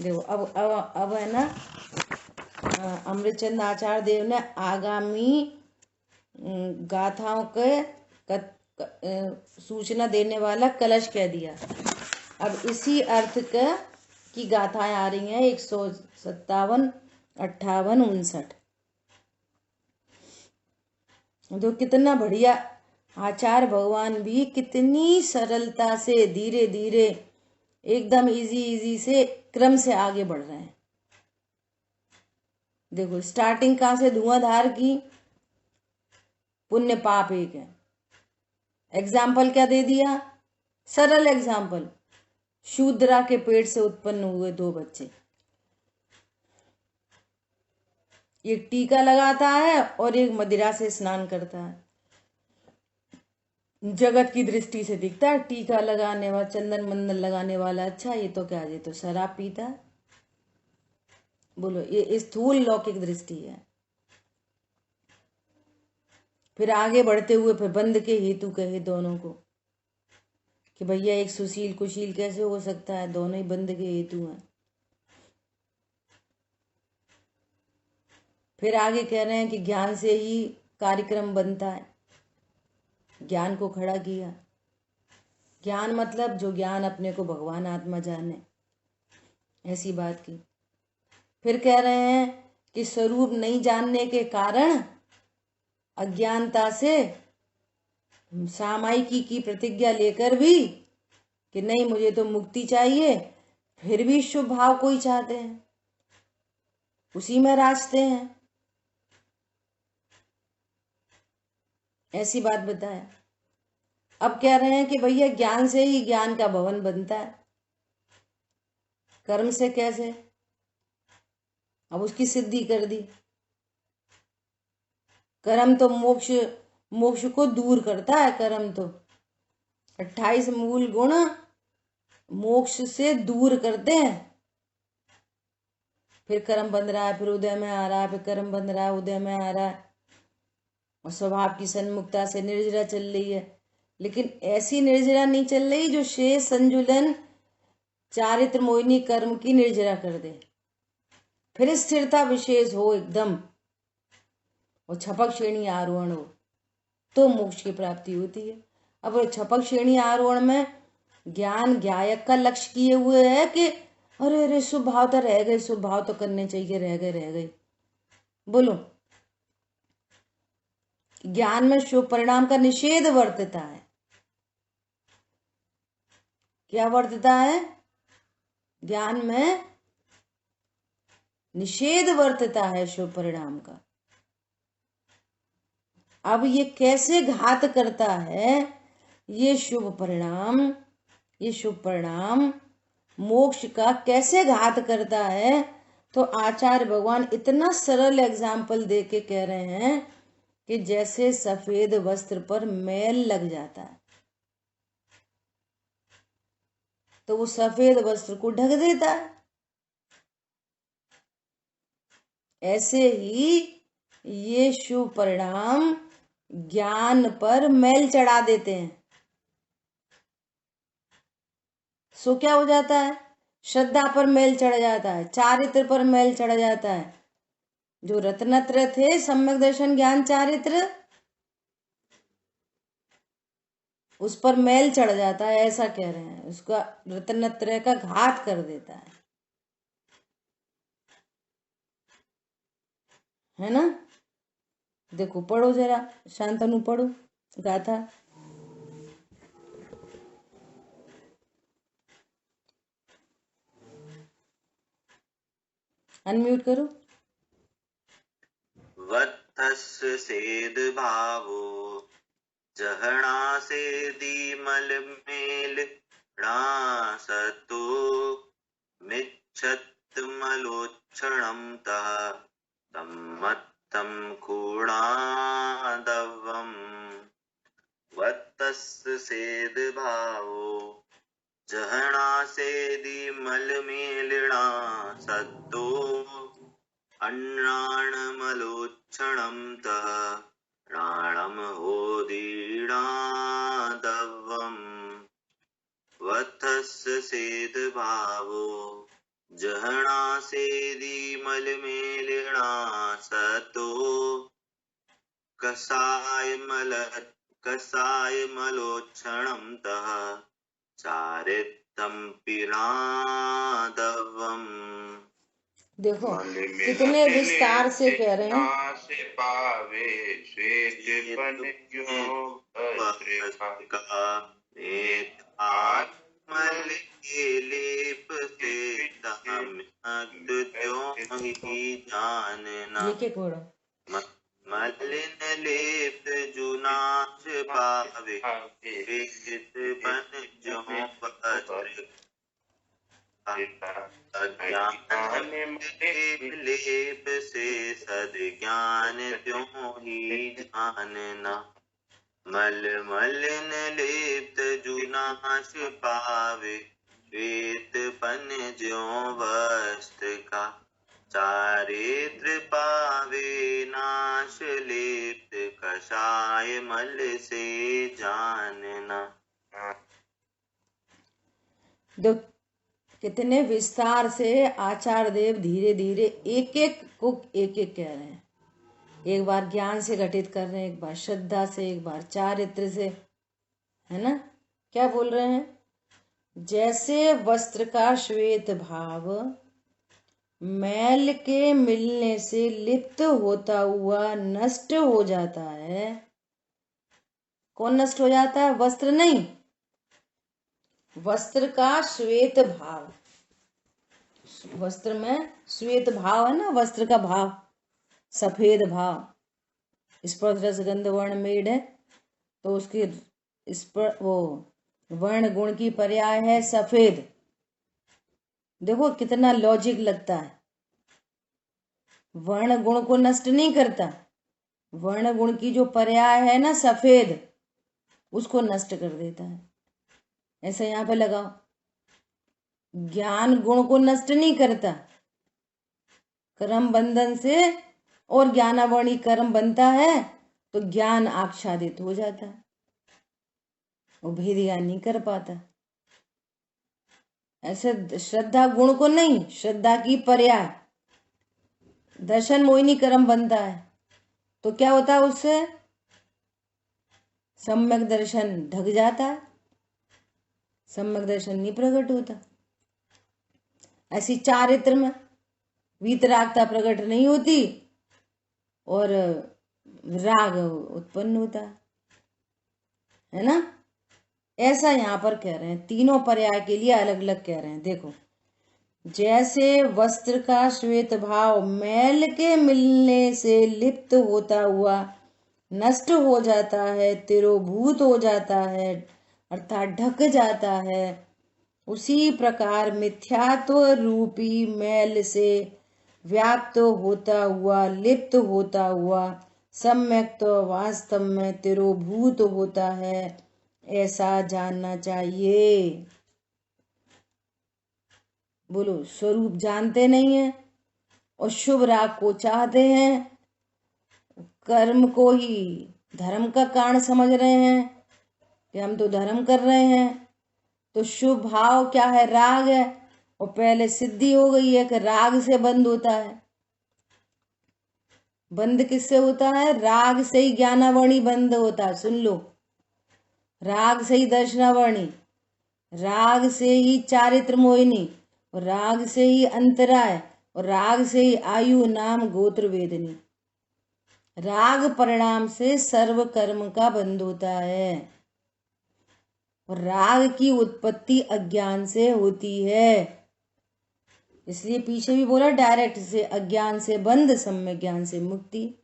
देखो अब है ना, अमृतचंद आचार्य देव ने आगामी गाथाओं के सूचना देने वाला कलश कह दिया। अब इसी अर्थ की गाथाएं आ रही हैं 157, 58, 59। तो कितना बढ़िया आचार्य भगवान भी कितनी सरलता से धीरे धीरे एकदम इजी से क्रम से आगे बढ़ रहे हैं। देखो स्टार्टिंग कहाँ से, धुआंधार की, पुण्य पाप एक है। एग्जाम्पल क्या दे दिया? सरल एग्जाम्पल, शूद्रा के पेट से उत्पन्न हुए 2 बच्चे। एक टीका लगाता है और एक मदिरा से स्नान करता है। जगत की दृष्टि से दिखता है टीका लगाने वाला, चंदन मंदन लगाने वाला, अच्छा ये तो क्या, ये तो शराब पीता है। बोलो, ये स्थूल लौकिक दृष्टि है। फिर आगे बढ़ते हुए फिर बंद के हेतु कहे दोनों को कि भैया एक सुशील कुशील कैसे हो सकता है, दोनों ही बंद के हेतु हैं। फिर आगे कह रहे हैं कि ज्ञान से ही कार्यक्रम बनता है, ज्ञान को खड़ा किया। ज्ञान मतलब जो ज्ञान अपने को भगवान आत्मा जाने, ऐसी बात की। फिर कह रहे हैं कि स्वरूप नहीं जानने के कारण अज्ञानता से सामायिकी की प्रतिज्ञा लेकर भी कि नहीं मुझे तो मुक्ति चाहिए, फिर भी शुभ भाव को ही चाहते हैं, उसी में रास्ते हैं, ऐसी बात बताया। अब कह रहे हैं कि भैया ज्ञान से ही ज्ञान का भवन बनता है, कर्म से कैसे? अब उसकी सिद्धि कर दी। कर्म तो मोक्ष को दूर करता है। कर्म तो 28 मूल गुण मोक्ष से दूर करते हैं। फिर कर्म बंध रहा है, फिर उदय में आ रहा है, फिर कर्म बंध रहा है, उदय में आ रहा है, और स्वभाव की सन्मुखता से निर्जरा चल रही है। लेकिन ऐसी निर्जरा नहीं चल रही जो शेष संजुलन चारित्र मोहिनी कर्म की निर्जरा कर दे। फिर स्थिरता विशेष हो एकदम, और छपक श्रेणी आरोहण हो, तो मोक्ष की प्राप्ति होती है। अब छपक श्रेणी आरोहण में ज्ञान ज्ञायक का लक्ष्य किए हुए है कि अरे अरे शुभ भाव तो रह गए, शुभ भाव तो करने चाहिए, रह गए। बोलो, ज्ञान में शुभ परिणाम का निषेध वर्तता है। क्या वर्तता है? ज्ञान में निषेध वर्तता है शुभ परिणाम का। अब ये कैसे घात करता है ये शुभ परिणाम मोक्ष का कैसे घात करता है? तो आचार्य भगवान इतना सरल एग्जाम्पल दे के कह रहे हैं कि जैसे सफेद वस्त्र पर मैल लग जाता है तो वो सफेद वस्त्र को ढक देता है, ऐसे ही ये शुभ परिणाम ज्ञान पर मैल चढ़ा देते हैं। सो क्या हो जाता है? श्रद्धा पर मैल चढ़ जाता है, चारित्र पर मैल चढ़ जाता है। जो रत्नत्रय थे, सम्यक दर्शन ज्ञान चारित्र, उस पर मैल चढ़ जाता है, ऐसा कह रहे हैं। उसका रत्नत्रय का घात कर देता है ना? देखो, पढ़ो जरा, शांतनु पढ़ो गाथा। अनम्यूट करो। वत्थस्य सेद भावो जहणा से दीमल मेल सतो मिच्छत मलोक्षणम तः सम्मत्तम खूणादवम। वत्तस्य सेद भावो जहणा से दीमल मेलणा सतो अन्नाणमलोक्षणं तः प्राणम होदीणादवम्। वत्थस्य सेद भावो जहणा सेदीमल मेलिणा सतो कसायमलोक्षणं तः चारित्रं पीणादवम्। देखो कितने विस्तार से कह रहे हैं। मलिन लेप जुनाच पावे बन जो अज्ञान में लेप से सद्ज्ञान त्यों ही जानना। मल मलिन लेप्त जुनाश पावे, श्वेतपन ज्यों वस्त्र का। चारित्र पावे नाश, लेप्त कषाय मल से जानना। कितने विस्तार से आचार्य देव धीरे धीरे एक एक को एक एक कह रहे हैं। एक बार ज्ञान से घटित कर रहे हैं, एक बार श्रद्धा से, एक बार चारित्र से, है ना। क्या बोल रहे हैं? जैसे वस्त्र का श्वेत भाव मैल के मिलने से लिप्त होता हुआ नष्ट हो जाता है। कौन नष्ट हो जाता है? वस्त्र नहीं, वस्त्र का श्वेत भाव। वस्त्र में श्वेत भाव है ना, वस्त्र का भाव सफेद भाव। स्पर्श रस गंध वर्ण मेड है तो उसकी इस पर वो वर्ण गुण की पर्याय है सफेद। देखो कितना लॉजिक लगता है। वर्ण गुण को नष्ट नहीं करता, वर्ण गुण की जो पर्याय है ना सफेद, उसको नष्ट कर देता है। ऐसा यहाँ पे लगाओ, ज्ञान गुण को नष्ट नहीं करता, कर्म बंधन से और ज्ञानावणी कर्म बनता है तो ज्ञान आच्छादित हो जाता है, वो भेद ज्ञान नहीं कर पाता। ऐसे श्रद्धा गुण को नहीं, श्रद्धा की पर्याय दर्शन मोहिनी कर्म बनता है तो क्या होता है? उससे सम्यक दर्शन ढक जाता है, सम्यक दर्शन नहीं प्रकट होता। ऐसी चारित्र में वीतरागता प्रकट नहीं होती और राग उत्पन्न होता है ना। ऐसा यहाँ पर कह रहे हैं, तीनों पर्याय के लिए अलग अलग कह रहे हैं। देखो, जैसे वस्त्र का श्वेत भाव मैल के मिलने से लिप्त होता हुआ नष्ट हो जाता है, तिरोभूत हो जाता है, अर्थात ढक जाता है, उसी प्रकार मिथ्यात्व रूपी मैल से व्याप्त होता हुआ, लिप्त होता हुआ सम्यक तो वास्तव में तिरोभूत होता है, ऐसा जानना चाहिए। बोलो, स्वरूप जानते नहीं है और शुभ राग को चाहते हैं, कर्म को ही धर्म का कारण समझ रहे हैं कि हम तो धर्म कर रहे हैं। तो शुभ भाव क्या है? राग है, और पहले सिद्धि हो गई है कि राग से बंद होता है। बंद किससे होता है? राग से ही ज्ञानावणी बंद होता है। सुन लो, राग से ही दर्शनावणी, राग से ही चारित्र मोहिनी, और राग से ही अंतराय, और राग से ही आयु नाम गोत्र वेदनी। राग परिणाम से सर्व कर्म का बंध होता है, और राग की उत्पत्ति अज्ञान से होती है। इसलिए पीछे भी बोला डायरेक्ट से अज्ञान से बंध, सम्यक ज्ञान से मुक्ति।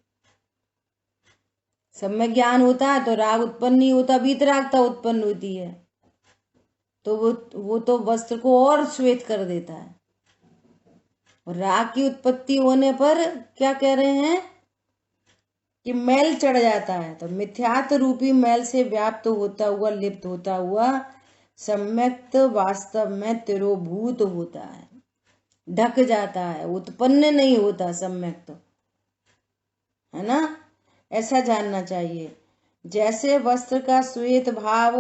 सम्यक ज्ञान होता है तो राग उत्पन्न नहीं होता, वीतरागता उत्पन्न होती है, तो वो तो वस्त्र को और श्वेत कर देता है। और राग की उत्पत्ति होने पर क्या कह रहे हैं कि मैल चढ़ जाता है, तो मिथ्यात्व रूपी मैल से व्याप्त होता हुआ, लिप्त होता हुआ सम्यक वास्तव में तिरोभूत होता है, ढक जाता है, उत्पन्न नहीं होता सम्यक, तो है ना। ऐसा जानना चाहिए। जैसे वस्त्र का श्वेत भाव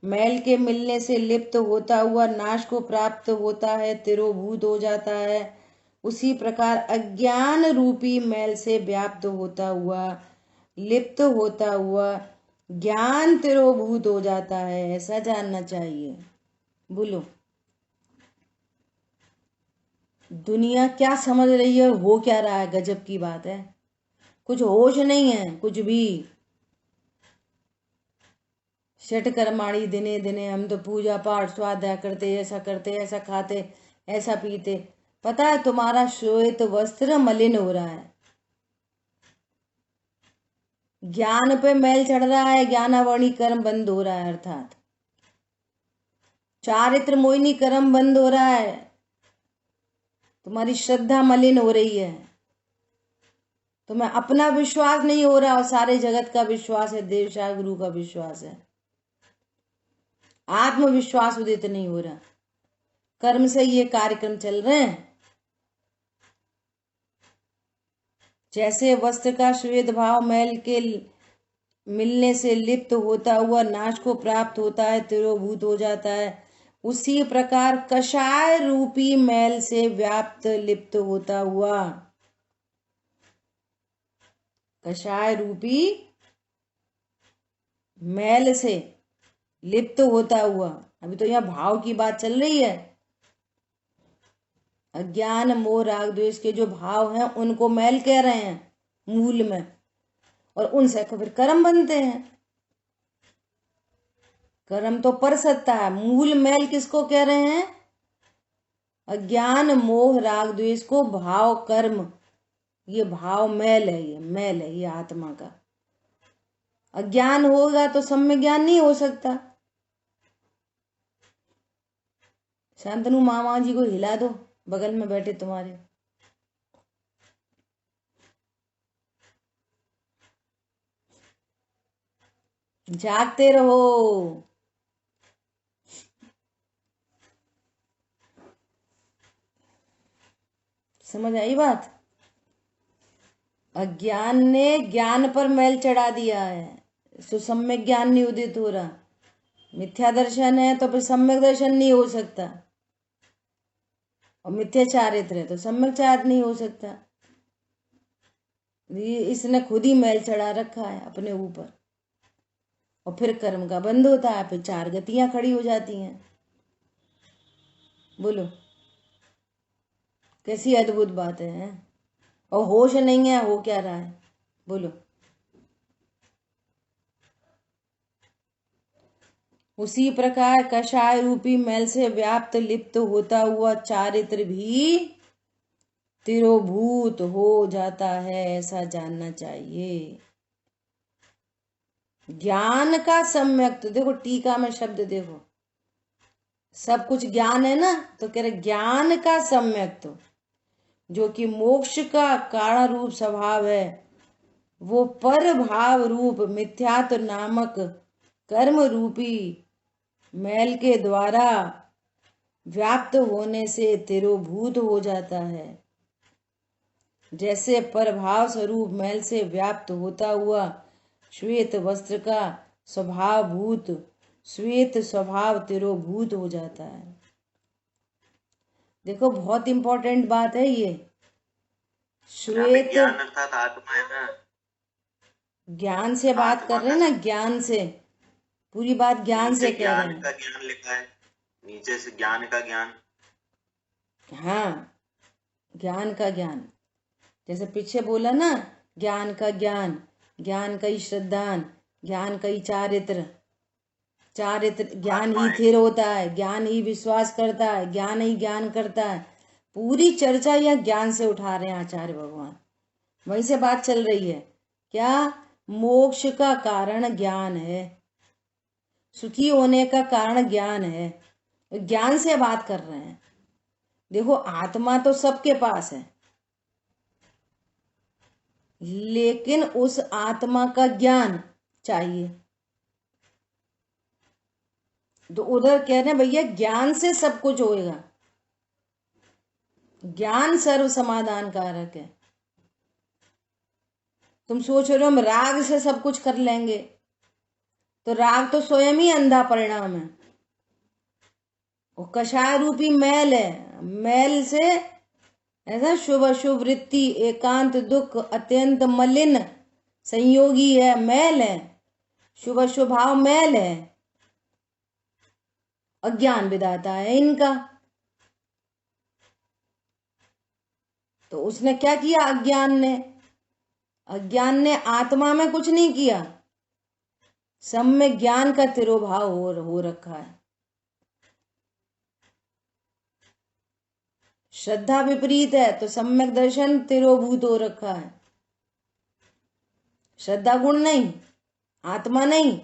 मैल के मिलने से लिप्त होता हुआ नाश को प्राप्त होता है, तिरोभूत हो जाता है, उसी प्रकार अज्ञान रूपी मैल से व्याप्त होता हुआ, लिप्त होता हुआ ज्ञान तिरोभूत हो जाता है। ऐसा जानना चाहिए। बोलो, दुनिया क्या समझ रही है, हो क्या रहा है? गजब की बात है, कुछ होश नहीं है कुछ भी। षट कर्माणी दिने दिने, हम तो पूजा पाठ स्वाध्याय करते, ऐसा करते, ऐसा खाते, ऐसा पीते। पता है तुम्हारा श्वेत वस्त्र मलिन हो रहा है, ज्ञान पे मैल चढ़ रहा है, ज्ञानावणी कर्म बंद हो रहा है, अर्थात चारित्र मोहिनी कर्म बंद हो रहा है, तुम्हारी श्रद्धा मलिन हो रही है, तुम्हें अपना विश्वास नहीं हो रहा और सारे जगत का विश्वास है, देव शाह गुरु का विश्वास है, आत्मविश्वास उदित नहीं हो रहा। कर्म से ये कार्यक्रम चल रहे हैं। जैसे वस्त्र का श्वेत भाव मैल के मिलने से लिप्त होता हुआ नाश को प्राप्त होता है, तिरोभूत हो जाता है, उसी प्रकार कषाय रूपी मैल से व्याप्त लिप्त होता हुआ, कषाय रूपी मैल से लिप्त होता हुआ, अभी तो यहाँ भाव की बात चल रही है। अज्ञान मोह राग द्वेष के जो भाव हैं उनको मैल कह रहे हैं मूल में, और उनसे फिर कर्म बनते हैं। कर्म तो पर सत्ता है, मूल मैल किसको कह रहे हैं? अज्ञान मोह राग द्वेष को भाव कर्म, ये भाव मैल है, ये मैल है, ये आत्मा का। अज्ञान होगा तो सम्यक ज्ञान नहीं हो सकता। शांतनु मामा जी को हिला दो, बगल में बैठे तुम्हारे। जागते रहो। समझ आई बात? अज्ञान ने ज्ञान पर मैल चढ़ा दिया है, तो सम्यक ज्ञान नहीं उदित हो रहा। मिथ्या दर्शन है तो फिर सम्यक दर्शन नहीं हो सकता, और मिथ्या चारित्र है तो सम्यक चारित्र नहीं हो सकता। इसने खुद ही मैल चढ़ा रखा है अपने ऊपर, और फिर कर्म का बंध होता है, फिर चार गतियां खड़ी हो जाती हैं। बोलो कैसी अद्भुत बात है? और होश नहीं है, हो क्या रहा है? बोलो। उसी प्रकार कषाय रूपी मैल से व्याप्त लिप्त होता हुआ चारित्र भी तिरोभूत हो जाता है, ऐसा जानना चाहिए। ज्ञान का सम्यक, तो देखो टीका में शब्द देखो, सब कुछ ज्ञान है ना, तो कह रहे ज्ञान का सम्यक, तो जो कि मोक्ष का कारण रूप स्वभाव है, वो पर भाव रूप मिथ्यात्व नामक कर्म रूपी मैल के द्वारा व्याप्त होने से तिरोभूत हो जाता है। जैसे परभाव स्वरूप मैल से व्याप्त होता हुआ श्वेत वस्त्र का स्वभाव भूत श्वेत स्वभाव तिरोभूत हो जाता है। देखो बहुत इंपॉर्टेंट बात है ये। श्वेत ज्ञान अर्थात आत्मा है ना, ज्ञान से बात कर रहे हैं ना, ज्ञान से, पूरी बात ज्ञान से कह रहे हैं। ज्ञान का ज्ञान लिखा है नीचे से, ज्ञान का ज्ञान। हाँ, ज्ञान का ज्ञान, जैसे पीछे बोला ना, ज्ञान का ज्ञान, ज्ञान का ही श्रद्धान, ज्ञान का ही चारित्र, चारित्र ज्ञान ही थिर होता है, ज्ञान ही विश्वास करता है, ज्ञान ही ज्ञान करता है। पूरी चर्चा यह ज्ञान से उठा रहे हैं आचार्य भगवान, वहीं से बात चल रही है। क्या? मोक्ष का कारण ज्ञान है, सुखी होने का कारण ज्ञान है, ज्ञान से बात कर रहे हैं। देखो आत्मा तो सबके पास है, लेकिन उस आत्मा का ज्ञान चाहिए। तो उधर कह रहे हैं भैया ज्ञान से सब कुछ होएगा, ज्ञान सर्व समाधान कारक है। तुम सोच रहे हो हम राग से सब कुछ कर लेंगे, तो राग तो स्वयं ही अंधा परिणाम है। वो कषाय रूपी मैल है, मैल से ऐसा शुभ अशुभ वृत्ति एकांत दुख अत्यंत मलिन संयोगी है, मैल है, शुभ अशुभ भाव मैल है, अज्ञान विधाता है इनका। तो उसने क्या किया? अज्ञान ने आत्मा में कुछ नहीं किया, सब में ज्ञान का तिरोभाव हो रखा है। श्रद्धा विपरीत है तो सम्यक दर्शन तिरोभूत हो रखा है। श्रद्धा गुण नहीं, आत्मा नहीं,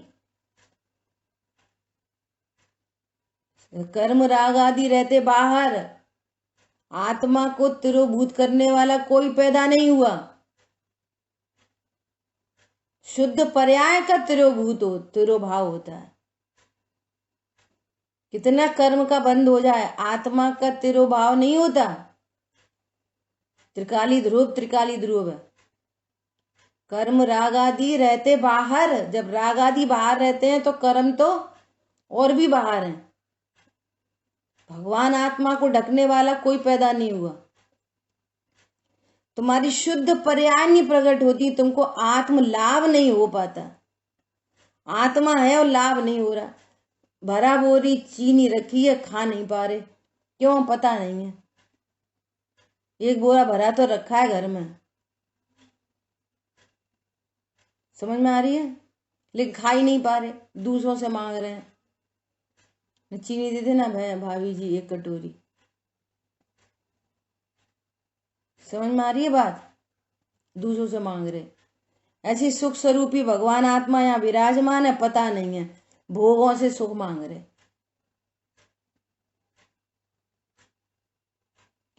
कर्म राग आदि रहते बाहर, आत्मा को तिरोभूत करने वाला कोई पैदा नहीं हुआ। शुद्ध पर्याय का तिरोभाव होता है। कितना कर्म का बंद हो जाए, आत्मा का तिरोभाव नहीं होता। त्रिकाली ध्रुव है। कर्म राग आदि रहते बाहर, जब राग आदि बाहर रहते हैं तो कर्म तो और भी बाहर हैं। भगवान आत्मा को ढकने वाला कोई पैदा नहीं हुआ। तुम्हारी शुद्ध पर्याय नहीं प्रकट होती, तुमको आत्म लाभ नहीं हो पाता। आत्मा है और लाभ नहीं हो रहा। भरा बोरी चीनी रखी है, खा नहीं पा रहे, क्यों पता नहीं है। एक बोरा भरा तो रखा है घर में, समझ में आ रही है, लेकिन खा ही नहीं पा रहे, दूसरों से मांग रहे हैं। चीनी दे देना भाभी जी 1 कटोरी। समझ में आ रही है बात, दूसरों से मांग रहे। ऐसी सुख स्वरूपी भगवान आत्मा यहाँ विराजमान है, पता नहीं है, भोगों से सुख मांग रहे।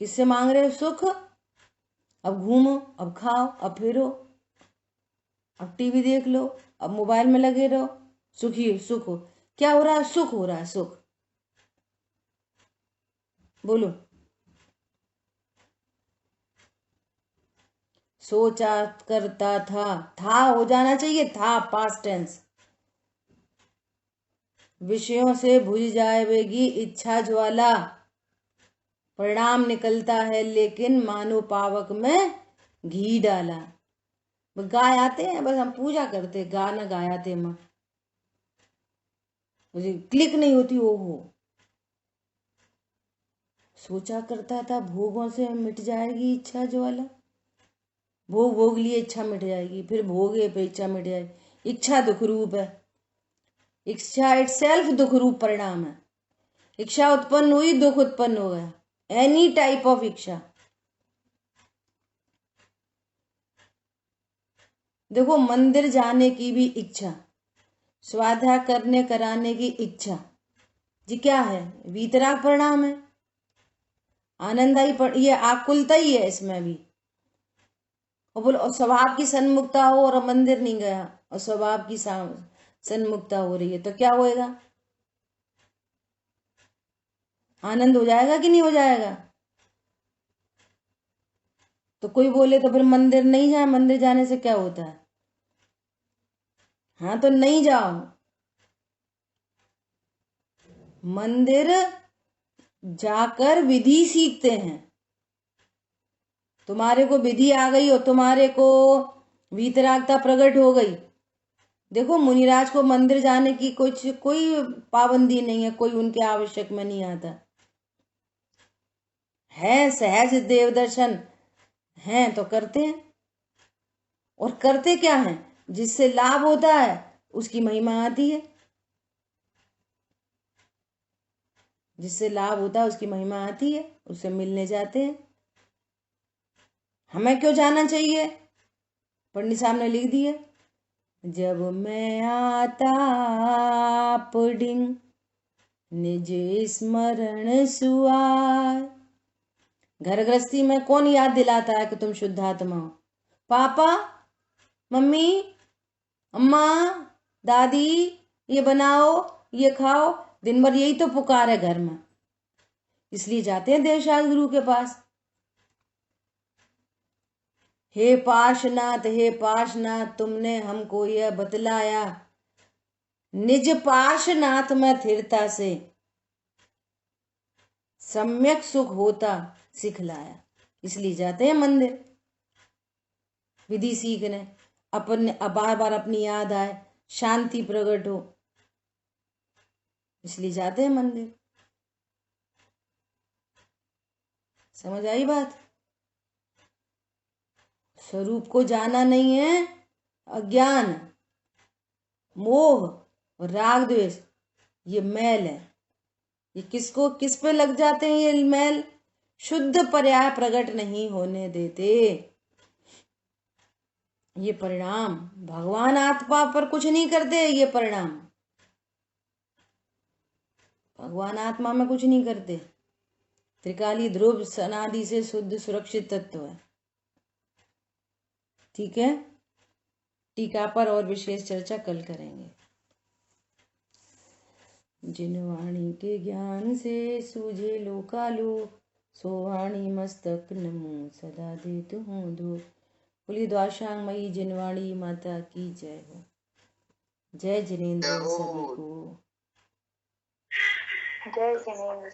किससे मांग रहे सुख? अब घूमो, अब खाओ, अब फिरो, अब टीवी देख लो, अब मोबाइल में लगे रहो, सुख हो। क्या हो रहा है? सुख हो रहा है, सुख। बोलो। सोचा करता था हो जाना चाहिए, था पास्ट टेंस। विषयों से बुझ जाएगी इच्छा ज्वाला, परिणाम निकलता है लेकिन मानो पावक में घी डाला। गाय आते हैं, बस हम पूजा करते, गाना गायाते माँ, मुझे क्लिक नहीं होती। ओहो, सोचा करता था भोगों से मिट जाएगी इच्छा ज्वाला, भोग लिए इच्छा मिट जाएगी, फिर भोगे पे इच्छा मिट जाएगी। इच्छा दुख रूप है, इच्छा इटसेल्फ दुख रूप परिणाम है। इच्छा उत्पन्न हुई, दुख उत्पन्न हो गया। एनी टाइप ऑफ इच्छा। देखो, मंदिर जाने की भी इच्छा, स्वाध्याय करने कराने की इच्छा, जी क्या है? वीतराग परिणाम है, आनंदाई ये आकुलता ही है इसमें भी। और बोलो, और स्वभाव की सन्मुखता हो और मंदिर नहीं गया और स्वभाव की सन्मुखता हो रही है तो क्या होएगा? आनंद हो जाएगा कि नहीं हो जाएगा? तो कोई बोले तो फिर मंदिर नहीं जाए, मंदिर जाने से क्या होता है? हाँ तो नहीं जाओ, मंदिर जाकर विधि सीखते हैं। तुम्हारे को विधि आ गई और तुम्हारे को वीतरागता प्रकट हो गई। देखो, मुनिराज को मंदिर जाने की कोई पाबंदी नहीं है, कोई उनके आवश्यक में नहीं आता है। सहज देव दर्शन है तो करते हैं, और करते क्या है? जिससे लाभ होता है उसकी महिमा आती है, जिससे लाभ होता है उसकी महिमा आती है, उससे मिलने जाते हैं। हमें क्यों जाना चाहिए? पंडित साहब ने लिख दिया, जब मैं आता पुडिंग निज स्मरण सुआय। घर गृहस्थी में कौन याद दिलाता है कि तुम शुद्ध आत्मा हो? पापा, मम्मी, अम्मा, दादी, ये बनाओ, ये खाओ, दिन भर यही तो पुकार है घर में। इसलिए जाते हैं देवशास्त्र गुरु के पास। हे पार्शनाथ, तुमने हमको यह बतलाया, निज पार्शनाथ में स्थिरता से सम्यक सुख होता सिखलाया। इसलिए जाते हैं मंदिर विधि सीखने, अपन बार बार अपनी याद आए, शांति प्रकट हो, इसलिए जाते हैं मंदिर। समझ आई बात? स्वरूप को जाना नहीं है, अज्ञान, मोह और राग द्वेष ये मैल है। ये किस पे लग जाते हैं? ये मैल शुद्ध पर्याय प्रकट नहीं होने देते। ये परिणाम भगवान आत्मा पर कुछ नहीं करते। ये परिणाम भगवान आत्मा में कुछ नहीं करते। त्रिकाली ध्रुव सनादि से शुद्ध सुरक्षित तत्व है। ठीक है, टीका पर और विशेष चर्चा कल करेंगे। जिन वाणी के ज्ञान से सूझे लोकालो, सो वाणी मस्तक नमो सदा देत हूँ धो। बोली द्वाशांग मई जिनवाणी माता की जय हो। जय जिनेन्द्र सभी को। जय जिनेन्द्र।